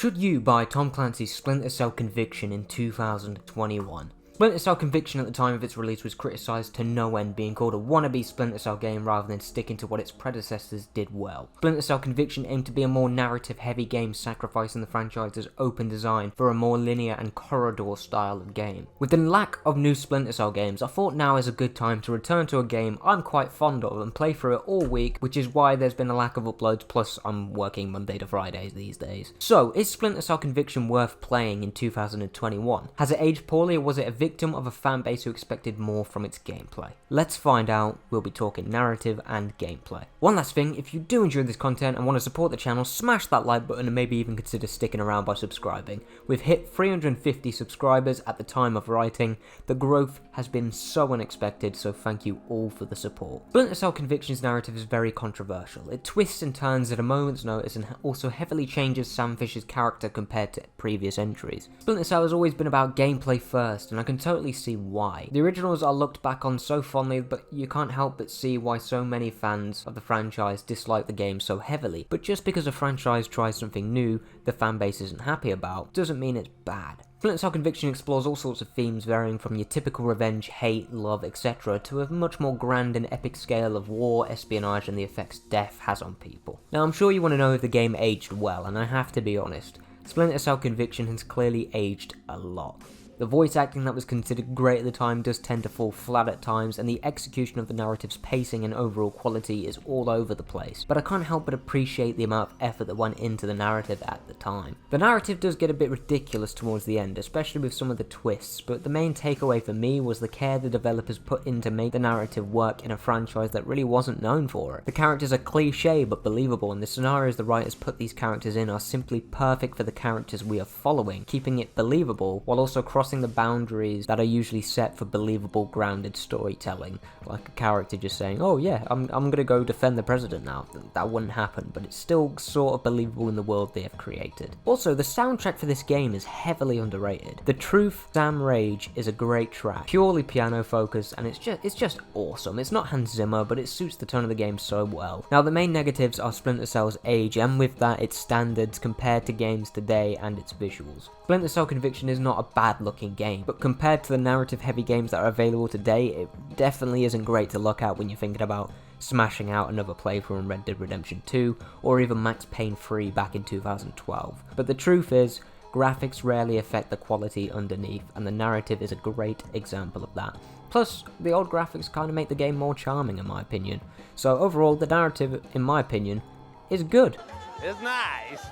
Should you buy Tom Clancy's Splinter Cell Conviction in 2021? Splinter Cell Conviction at the time of its release was criticised to no end, being called a wannabe Splinter Cell game rather than sticking to what its predecessors did well. Splinter Cell Conviction aimed to be a more narrative-heavy game, sacrificing the franchise's open design for a more linear and corridor style of game. With the lack of new Splinter Cell games, I thought now is a good time to return to a game I'm quite fond of and play through it all week, which is why there's been a lack of uploads, plus I'm working Monday to Fridays these days. So, is Splinter Cell Conviction worth playing in 2021? Has it aged poorly, or was it a victim of a fan base who expected more from its gameplay? Let's find out. We'll be talking narrative and gameplay. One last thing, if you do enjoy this content and want to support the channel, smash that like button and maybe even consider sticking around by subscribing. We've hit 350 subscribers at the time of writing. The growth has been so unexpected, so thank you all for the support. Splinter Cell Conviction's narrative is very controversial. It twists and turns at a moment's notice and also heavily changes Sam Fisher's character compared to previous entries. Splinter Cell has always been about gameplay first, and I can totally see why. The originals are looked back on so fondly, but you can't help but see why so many fans of the franchise dislike the game so heavily. But just because a franchise tries something new the fan base isn't happy about, doesn't mean it's bad. Splinter Cell Conviction explores all sorts of themes varying from your typical revenge, hate, love, etc. to a much more grand and epic scale of war, espionage, and the effects death has on people. Now, I'm sure you want to know if the game aged well, and I have to be honest. Splinter Cell Conviction has clearly aged a lot. The voice acting that was considered great at the time does tend to fall flat at times, and the execution of the narrative's pacing and overall quality is all over the place, but I can't help but appreciate the amount of effort that went into the narrative at the time. The narrative does get a bit ridiculous towards the end, especially with some of the twists, but the main takeaway for me was the care the developers put in to make the narrative work in a franchise that really wasn't known for it. The characters are cliche but believable, and the scenarios the writers put these characters in are simply perfect for the characters we are following, keeping it believable while also crossing the boundaries that are usually set for believable, grounded storytelling. Like a character just saying, oh yeah, I'm gonna go defend the president now. That wouldn't happen, but it's still sort of believable in the world they have created. Also, the soundtrack for this game is heavily underrated. The Truth, Sam Rage is a great track, purely piano focused, and it's just awesome. It's not Hans Zimmer, but it suits the tone of the game so well. Now, the main negatives are Splinter Cell's age, and with that, its standards compared to games today and its visuals. Splinter Cell Conviction is not a bad looking game, but compared to the narrative heavy games that are available today, it definitely isn't great to look at when you're thinking about smashing out another playthrough in Red Dead Redemption 2, or even Max Payne 3 back in 2012. But the truth is, graphics rarely affect the quality underneath, and the narrative is a great example of that. Plus, the old graphics kind of make the game more charming in my opinion. So overall, the narrative, in my opinion, is good. It's nice.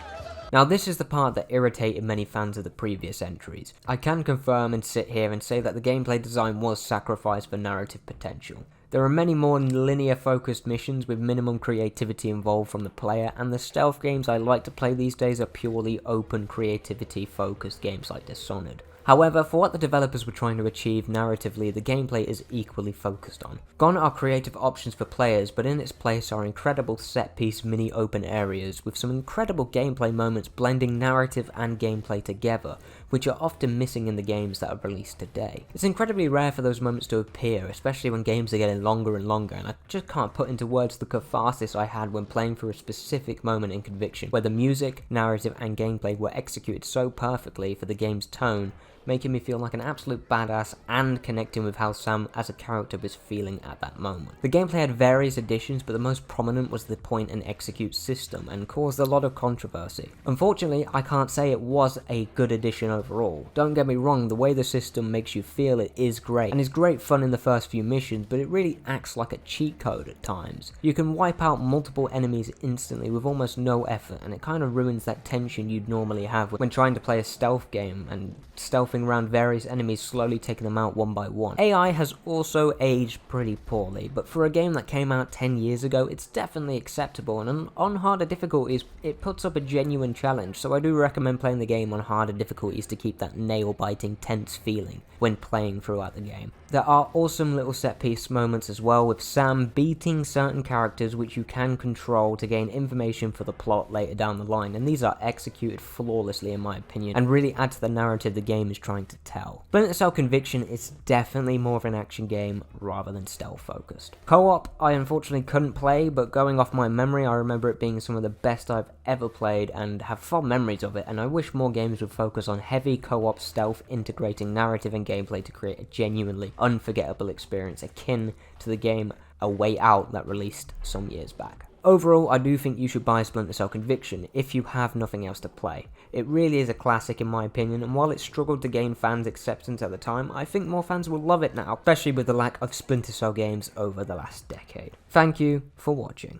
Now, this is the part that irritated many fans of the previous entries. I can confirm and sit here and say that the gameplay design was sacrificed for narrative potential. There are many more linear focused missions with minimum creativity involved from the player, and the stealth games I like to play these days are purely open creativity focused games like Dishonored. However, for what the developers were trying to achieve narratively, the gameplay is equally focused on. Gone are creative options for players, but in its place are incredible set-piece mini-open areas with some incredible gameplay moments blending narrative and gameplay together, which are often missing in the games that are released today. It's incredibly rare for those moments to appear, especially when games are getting longer and longer, and I just can't put into words the catharsis I had when playing through a specific moment in Conviction, where the music, narrative, and gameplay were executed so perfectly for the game's tone, making me feel like an absolute badass and connecting with how Sam as a character was feeling at that moment. The gameplay had various additions, but the most prominent was the point and execute system, and caused a lot of controversy. Unfortunately, I can't say it was a good addition overall. Don't get me wrong, the way the system makes you feel it is great, and is great fun in the first few missions, but it really acts like a cheat code at times. You can wipe out multiple enemies instantly with almost no effort, and it kind of ruins that tension you'd normally have when trying to play a stealth game and stealthing around various enemies, slowly taking them out one by one. AI has also aged pretty poorly, but for a game that came out 10 years ago, it's definitely acceptable, and on harder difficulties, it puts up a genuine challenge, so I do recommend playing the game on harder difficulties to keep that nail-biting, tense feeling when playing throughout the game. There are awesome little set-piece moments as well, with Sam beating certain characters which you can control to gain information for the plot later down the line, and these are executed flawlessly in my opinion, and really add to the narrative the game is trying to tell. Splinter Cell Conviction is definitely more of an action game rather than stealth focused. Co-op, I unfortunately couldn't play, but going off my memory, I remember it being some of the best I've ever played and have fond memories of it, and I wish more games would focus on heavy co-op stealth, integrating narrative and gameplay to create a genuinely unforgettable experience akin to the game A Way Out that released some years back. Overall, I do think you should buy Splinter Cell Conviction if you have nothing else to play. It really is a classic in my opinion, and while it struggled to gain fans' acceptance at the time, I think more fans will love it now, especially with the lack of Splinter Cell games over the last decade. Thank you for watching.